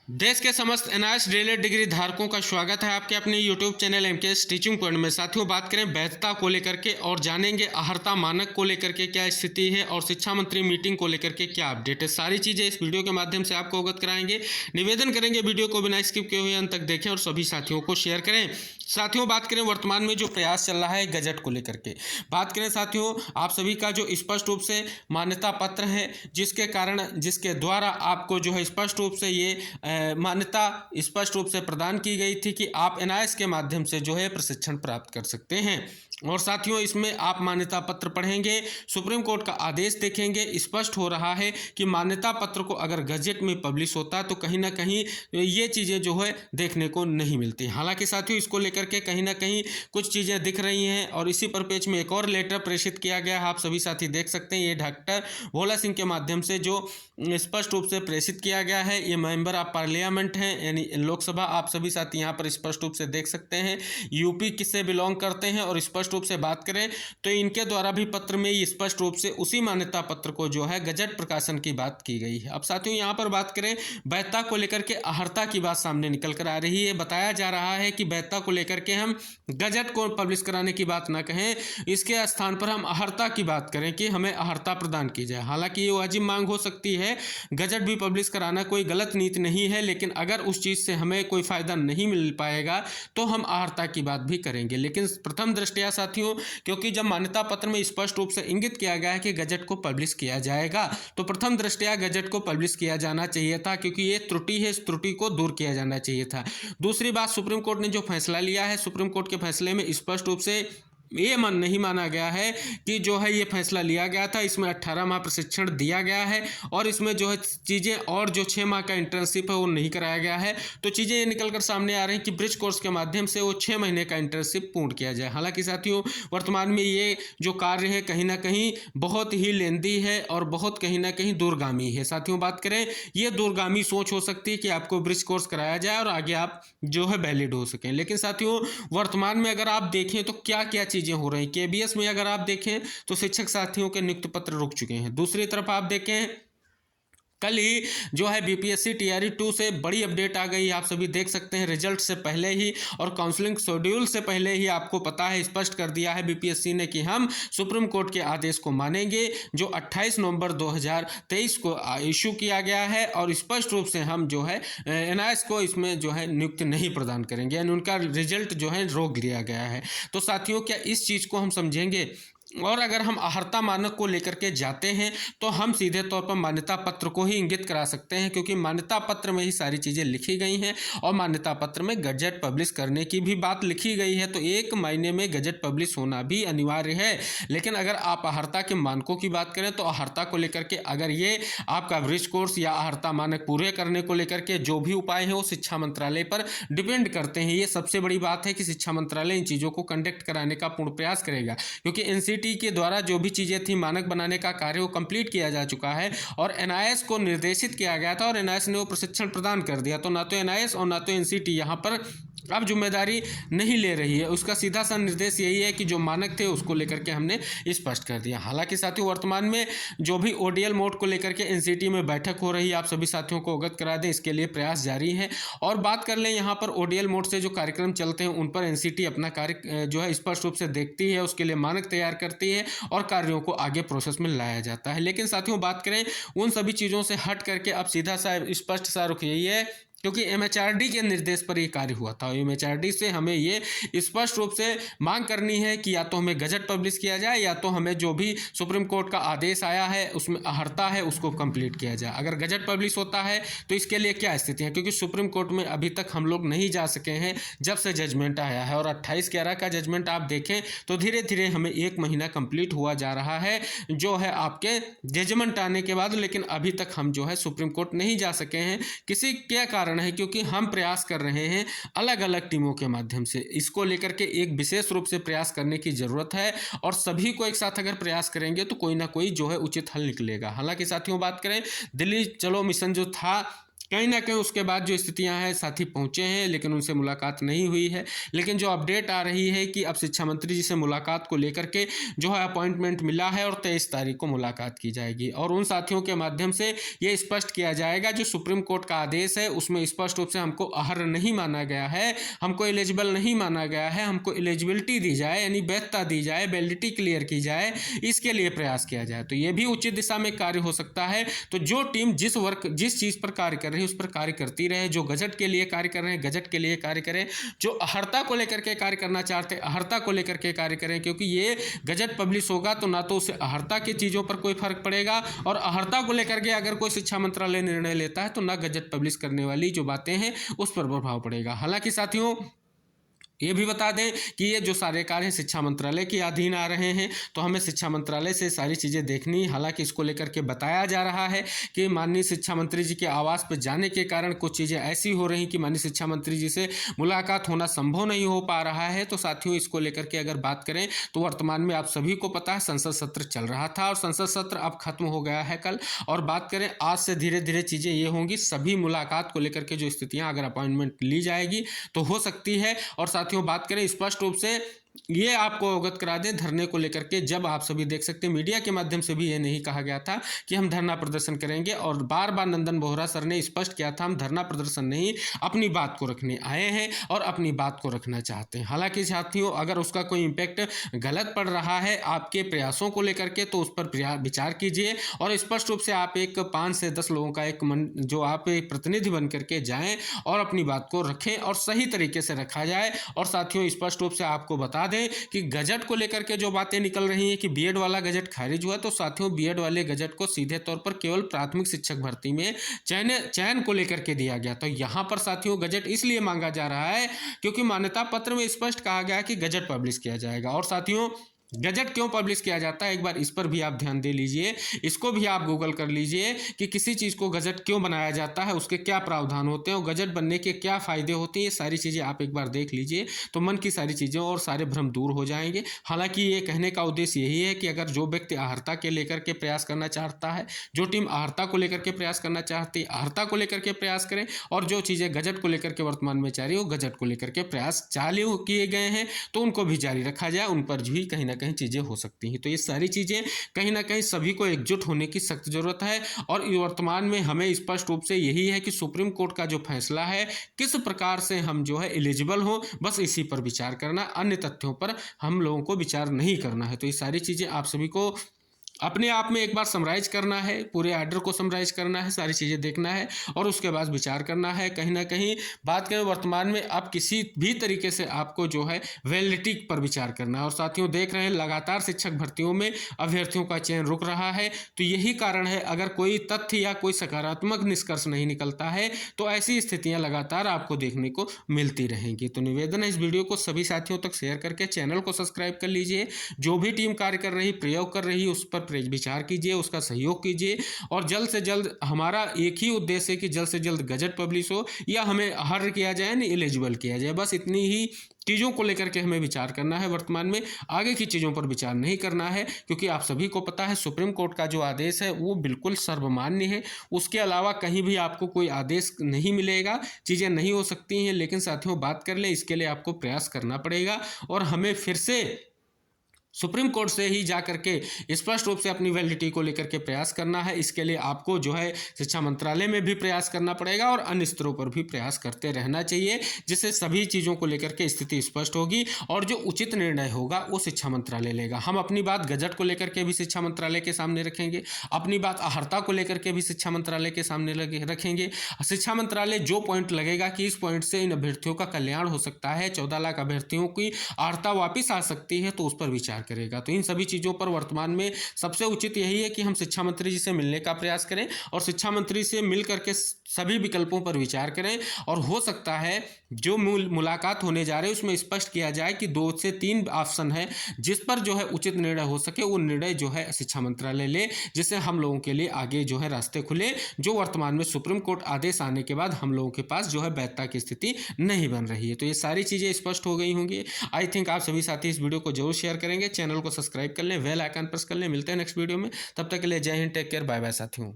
देश के समस्त एनआईएस डीएलएड डिग्री धारकों का स्वागत है आपके अपने YouTube channel MKS teaching point में। साथियों, बात करें वैधता को लेकर के और जानेंगे अहर्ता मानक को लेकर के क्या स्थिति है और शिक्षा मंत्री मीटिंग को लेकर के क्या अपडेट है। सारी चीज़ें इस वीडियो के माध्यम से आपको अवगत कराएंगे। निवेदन करेंगे वीडियो को बिना स्किप किए हुए अंत तक देखें और सभी साथियों को शेयर करें। साथियों, बात करें वर्तमान में जो प्रयास चल रहा है गजट को लेकर के, बात करें साथियों, आप सभी का जो स्पष्ट रूप से मान्यता पत्र है जिसके द्वारा आपको जो है स्पष्ट रूप से ये मान्यता स्पष्ट रूप से प्रदान की गई थी कि आप एनआईएस के माध्यम से जो है प्रशिक्षण प्राप्त कर सकते हैं। और साथियों, इसमें आप मान्यता पत्र पढ़ेंगे, सुप्रीम कोर्ट का आदेश देखेंगे, स्पष्ट हो रहा है कि मान्यता पत्र को अगर गजट में पब्लिश होता है तो कहीं ना कहीं ये चीज़ें जो है देखने को नहीं मिलती। हालांकि साथियों, इसको लेकर के कहीं ना कहीं कुछ चीज़ें दिख रही हैं और इसी परिप्रेक्ष्य में एक और लेटर प्रेषित किया गया है। आप सभी साथी देख सकते हैं, ये डॉक्टर भोला सिंह के माध्यम से जो स्पष्ट रूप से प्रेषित किया गया है। ये मेंबर ऑफ पार्लियामेंट हैं, यानी लोकसभा। आप सभी साथी यहाँ पर स्पष्ट रूप से देख सकते हैं यूपी किससे बिलोंग करते हैं। और स्पष्ट रूप से बात करें तो इनके द्वारा भी पत्र में ये स्पष्ट रूप से उसी मान्यता पत्र को जो है गजट प्रकाशन की बात की गई है। अब साथियों, यहाँ पर बात करें वैधता को लेकर के अहर्ता की बात सामने निकल कर आ रही है। बताया जा रहा है कि वैधता को लेकर के हम गजट को पब्लिश कराने की बात ना कहें, इसके स्थान पर हम अहर्ता की बात करें कि हमें अहर्ता प्रदान की जाए। हालांकि ये वाजिब मांग हो सकती है, गजट भी पब्लिश कराना कोई गलत नीति नहीं है, लेकिन अगर उस चीज़ से हमें कोई फ़ायदा नहीं मिल पाएगा तो हम अहर्ता की बात भी करेंगे। लेकिन प्रथम दृष्टया साथियों, क्योंकि जब मान्यता पत्र में स्पष्ट रूप से इंगित किया गया है कि गजट को पब्लिश किया जाएगा, तो प्रथम दृष्टया गजट को पब्लिश किया जाना चाहिए था, क्योंकि ये त्रुटि है, इस त्रुटि को दूर किया जाना चाहिए था। दूसरी बात, सुप्रीम कोर्ट ने जो फैसला लिया है, सुप्रीम कोर्ट के फैसले में स्पष्ट रूप से ये नहीं माना गया है कि जो है ये फैसला लिया गया था, इसमें 18 माह प्रशिक्षण दिया गया है और इसमें जो है चीज़ें और जो 6 माह का इंटर्नशिप है वो नहीं कराया गया है। तो चीज़ें ये निकल कर सामने आ रही हैं कि ब्रिज कोर्स के माध्यम से वो 6 महीने का इंटर्नशिप पूर्ण किया जाए। हालांकि साथियों, वर्तमान में ये जो कार्य है कहीं ना कहीं बहुत ही लेंदी है और बहुत कहीं ना कहीं दूरगामी है। साथियों, बात करें, ये दूरगामी सोच हो सकती है कि आपको ब्रिज कोर्स कराया जाए और आगे आप जो है वैलिड हो सकें। लेकिन साथियों, वर्तमान में अगर आप देखें तो क्या क्या चीज़ें हो रही। केबीएस में अगर आप देखें तो शिक्षक साथियों के नियुक्ति पत्र रुक चुके हैं। दूसरी तरफ आप देखें, कल ही जो है बीपीएससी टीआरई 2 से बड़ी अपडेट आ गई। आप सभी देख सकते हैं, रिजल्ट से पहले ही और काउंसलिंग शेड्यूल से पहले ही आपको पता है, स्पष्ट कर दिया है बीपीएससी ने कि हम सुप्रीम कोर्ट के आदेश को मानेंगे जो 28 नवंबर 2023 को इशू किया गया है और स्पष्ट रूप से हम जो है एनआईएस को इसमें जो है नियुक्ति नहीं प्रदान करेंगे, यानी उनका रिजल्ट जो है रोक लिया गया है। तो साथियों, क्या इस चीज़ को हम समझेंगे? और अगर हम अहर्ता मानक को लेकर के जाते हैं तो हम सीधे तौर पर मान्यता पत्र को ही इंगित करा सकते हैं, क्योंकि मान्यता पत्र में ही सारी चीज़ें लिखी गई हैं और मान्यता पत्र में गजट पब्लिश करने की भी बात लिखी गई है। तो एक महीने में गजट पब्लिश होना भी अनिवार्य है। लेकिन अगर आप अहर्ता के मानकों की बात करें तो अहर्ता को लेकर के अगर ये आपका ब्रिज कोर्स या अहर्ता मानक पूरे करने को लेकर के जो भी उपाय हैं वो शिक्षा मंत्रालय पर डिपेंड करते हैं। ये सबसे बड़ी बात है कि शिक्षा मंत्रालय इन चीज़ों को कंडक्ट कराने का पूर्ण प्रयास करेगा, क्योंकि एनसीटी के द्वारा जो भी चीज़ें थी मानक बनाने का कार्य वो कंप्लीट किया जा चुका है और एनआईएस को निर्देशित किया गया था और एनआईएस ने वो प्रशिक्षण प्रदान कर दिया। तो ना तो एनआईएस और ना तो एनसीटी यहाँ पर अब जिम्मेदारी नहीं ले रही है। उसका सीधा सा निर्देश यही है कि जो मानक थे उसको लेकर के हमने स्पष्ट कर दिया। हालांकि साथियों, वर्तमान में जो भी ओडीएल मोड को लेकर के एनसीटी में बैठक हो रही है, आप सभी साथियों को अवगत करा दें, इसके लिए प्रयास जारी है। और बात कर लें यहाँ पर ओडीएल मोड से जो कार्यक्रम चलते हैं उन पर एनसीटी अपना कार्य जो है स्पष्ट रूप से देखती है, उसके लिए मानक तैयार करती है और कार्यों को आगे प्रोसेस में लाया जाता है। लेकिन साथियों, बात करें उन सभी चीज़ों से हट करके अब सीधा सा स्पष्ट सा रुख यही है, क्योंकि एमएचआरडी के निर्देश पर ये कार्य हुआ था। एमएचआरडी से हमें ये स्पष्ट रूप से मांग करनी है कि या तो हमें गजट पब्लिश किया जाए या तो हमें जो भी सुप्रीम कोर्ट का आदेश आया है उसमें अहर्ता है उसको कंप्लीट किया जाए। अगर गजट पब्लिश होता है तो इसके लिए क्या स्थिति है, क्योंकि सुप्रीम कोर्ट में अभी तक हम लोग नहीं जा सके हैं जब से जजमेंट आया है और 28/11 का जजमेंट आप देखें तो धीरे धीरे हमें 1 महीना कंप्लीट हुआ जा रहा है जो है आपके जजमेंट आने के बाद, लेकिन अभी तक हम जो है सुप्रीम कोर्ट नहीं जा सके हैं। किसी क्या कारण है, क्योंकि हम प्रयास कर रहे हैं अलग अलग टीमों के माध्यम से। इसको लेकर के एक विशेष रूप से प्रयास करने की जरूरत है और सभी को एक साथ अगर प्रयास करेंगे तो कोई ना कोई जो है उचित हल निकलेगा। हालांकि साथियों, बात करें दिल्ली चलो मिशन जो था कहीं ना कहीं उसके बाद जो स्थितियां हैं साथी पहुंचे हैं लेकिन उनसे मुलाकात नहीं हुई है। लेकिन जो अपडेट आ रही है कि अब शिक्षा मंत्री जी से मुलाकात को लेकर के जो है अपॉइंटमेंट मिला है और 23 तारीख को मुलाकात की जाएगी और उन साथियों के माध्यम से ये स्पष्ट किया जाएगा जो सुप्रीम कोर्ट का आदेश है उसमें स्पष्ट रूप से हमको अहर्ह नहीं माना गया है, हमको एलिजिबल नहीं माना गया है, हमको एलिजिबिलिटी दी जाए यानी वैधता दी जाए, वैलिडिटी क्लियर की जाए, इसके लिए प्रयास किया जाए। तो ये भी उचित दिशा में कार्य हो सकता है। तो जो टीम जिस चीज़ पर कार्य कर रही है उस पर कार्य करती रहे, जो गजट के लिए कार्य कर रहे हैं गजट के लिए कार्य करें, जो अहर्ता को लेकर के कार्य करना चाहते हैं अहर्ता को लेकर के कार्य करें, क्योंकि ये गजट पब्लिश होगा तो ना तो उससे अहर्ता की चीज़ों पर कोई फर्क पड़ेगा और अहर्ता को लेकर के अगर कोई शिक्षा मंत्रालय निर्णय लेता है तो ना गजट पब्लिश करने वाली जो बातें हैं उस पर प्रभाव पड़ेगा। हालांकि साथियों ये भी बता दें कि ये जो सारे कार्य शिक्षा मंत्रालय के अधीन आ रहे हैं तो हमें शिक्षा मंत्रालय से सारी चीज़ें देखनी। हालांकि इसको लेकर के बताया जा रहा है कि माननीय शिक्षा मंत्री जी के आवास पर जाने के कारण कुछ चीज़ें ऐसी हो रही कि माननीय शिक्षा मंत्री जी से मुलाकात होना संभव नहीं हो पा रहा है। तो साथियों इसको लेकर के अगर बात करें तो वर्तमान में आप सभी को पता है संसद सत्र चल रहा था और संसद सत्र अब खत्म हो गया है कल, और बात करें आज से धीरे धीरे चीज़ें ये होंगी सभी मुलाकात को लेकर के जो स्थितियाँ अगर अपॉइंटमेंट ली जाएगी तो हो सकती है। और साथियों बात करें स्पष्ट रूप से ये आपको अवगत करा दें धरने को लेकर के, जब आप सभी देख सकते हैं मीडिया के माध्यम से भी ये नहीं कहा गया था कि हम धरना प्रदर्शन करेंगे और बार बार नंदन बोहरा सर ने स्पष्ट किया था हम धरना प्रदर्शन नहीं अपनी बात को रखने आए हैं और अपनी बात को रखना चाहते हैं। हालांकि साथियों अगर उसका कोई इम्पैक्ट गलत पड़ रहा है आपके प्रयासों को लेकर के तो उस पर विचार कीजिए और स्पष्ट रूप से आप एक 5 से 10 लोगों का एक मन जो आप एक प्रतिनिधि बन करके जाएँ और अपनी बात को रखें और सही तरीके से रखा जाए। और साथियों स्पष्ट रूप से आपको बता दें कि गजट को लेकर के जो बातें निकल रही हैं कि बीएड वाला गजट खारिज हुआ, तो साथियों बीएड वाले गजट को सीधे तौर पर केवल प्राथमिक शिक्षक भर्ती में चयन को लेकर के दिया गया। तो यहाँ पर साथियों गजट इसलिए मांगा जा रहा है क्योंकि मान्यता पत्र में स्पष्ट कहा गया कि गजट पब्लिश किया जाएगा। और साथियों गजट क्यों पब्लिश किया जाता है एक बार इस पर भी आप ध्यान दे लीजिए, इसको भी आप गूगल कर लीजिए कि किसी चीज़ को गजट क्यों बनाया जाता है, उसके क्या प्रावधान होते हैं और गजट बनने के क्या फ़ायदे होते हैं, ये सारी चीज़ें आप एक बार देख लीजिए तो मन की सारी चीज़ें और सारे भ्रम दूर हो जाएंगे। हालांकि ये कहने का उद्देश्य यही है कि अगर जो व्यक्ति अहर्ता के लेकर के प्रयास करना चाहता है, जो टीम अहर्ता को लेकर के प्रयास करना चाहती है अहर्ता को लेकर के प्रयास करें और जो चीज़ें गजट को लेकर के वर्तमान में जारी हो गजट को लेकर के प्रयास चालू किए गए हैं तो उनको भी जारी रखा जाए, उन पर भी कहीं ना कहीं चीज़ें हो सकती हैं। तो ये सारी चीज़ें कहीं ना कहीं सभी को एकजुट होने की सख्त जरूरत है और वर्तमान में हमें स्पष्ट रूप से यही है कि सुप्रीम कोर्ट का जो फैसला है किस प्रकार से हम जो है एलिजिबल हो बस इसी पर विचार करना, अन्य तथ्यों पर हम लोगों को विचार नहीं करना है। तो ये सारी चीज़ें आप सभी को अपने आप में एक बार समराइज करना है, पूरे आर्डर को समराइज करना है, सारी चीज़ें देखना है और उसके बाद विचार करना है। कहीं ना कहीं बात करें वर्तमान में अब किसी भी तरीके से आपको जो है वैलिडिटी पर विचार करना है। और साथियों देख रहे हैं लगातार शिक्षक भर्तियों में अभ्यर्थियों का चयन रुक रहा है, तो यही कारण है अगर कोई तथ्य या कोई सकारात्मक निष्कर्ष नहीं निकलता है तो ऐसी स्थितियाँ लगातार आपको देखने को मिलती रहेंगी। तो निवेदन है इस वीडियो को सभी साथियों तक शेयर करके चैनल को सब्सक्राइब कर लीजिए। जो भी टीम कार्य कर रही प्रयोग कर रही उस पर विचार कीजिए, उसका सहयोग कीजिए और जल्द से जल्द हमारा एक ही उद्देश्य है कि जल्द से जल्द गजट पब्लिश हो या हमें अहर्य किया जाए नहीं एलिजिबल किया जाए। बस इतनी ही चीज़ों को लेकर के हमें विचार करना है, वर्तमान में आगे की चीज़ों पर विचार नहीं करना है क्योंकि आप सभी को पता है सुप्रीम कोर्ट का जो आदेश है वो बिल्कुल सर्वमान्य है, उसके अलावा कहीं भी आपको कोई आदेश नहीं मिलेगा, चीज़ें नहीं हो सकती हैं। लेकिन साथियों बात कर ले इसके लिए आपको प्रयास करना पड़ेगा और हमें फिर से सुप्रीम कोर्ट से ही जा करके स्पष्ट रूप से अपनी वैलिडिटी को लेकर के प्रयास करना है। इसके लिए आपको जो है शिक्षा मंत्रालय में भी प्रयास करना पड़ेगा और अन्य स्तरों पर भी प्रयास करते रहना चाहिए, जिससे सभी चीज़ों को लेकर के स्थिति स्पष्ट होगी और जो उचित निर्णय होगा वो शिक्षा मंत्रालय लेगा। हम अपनी बात गजट को लेकर के भी शिक्षा मंत्रालय के सामने रखेंगे, अपनी बात अहर्ता को लेकर के भी शिक्षा मंत्रालय के सामने रखेंगे। शिक्षा मंत्रालय जो पॉइंट लगेगा कि इस पॉइंट से इन अभ्यर्थियों का कल्याण हो सकता है, 14 लाख अभ्यर्थियों की अहर्ता वापिस आ सकती है, तो उस पर विचार करेगा। तो इन सभी चीज़ों पर वर्तमान में सबसे उचित यही है कि हम शिक्षा मंत्री जी से मिलने का प्रयास करें और शिक्षा मंत्री से मिल करके सभी विकल्पों पर विचार करें और हो सकता है जो मुलाकात होने जा रही है उसमें स्पष्ट किया जाए कि 2 से 3 ऑप्शन है जिस पर जो है उचित निर्णय हो सके, वो निर्णय जो है शिक्षा मंत्रालय ले, जिससे हम लोगों के लिए आगे जो है रास्ते खुले, जो वर्तमान में सुप्रीम कोर्ट आदेश आने के बाद हम लोगों के पास जो है वैधता की स्थिति नहीं बन रही है। तो ये सारी चीज़ें स्पष्ट हो गई होंगी। आई थिंक आप सभी साथी इस वीडियो को जरूर शेयर करेंगे, चैनल को सब्सक्राइब कर लें, बेल आइकन प्रेस कर लें। मिलते हैं नेक्स्ट वीडियो में, तब तक के लिए Jai Hind, take care, bye bye साथियों।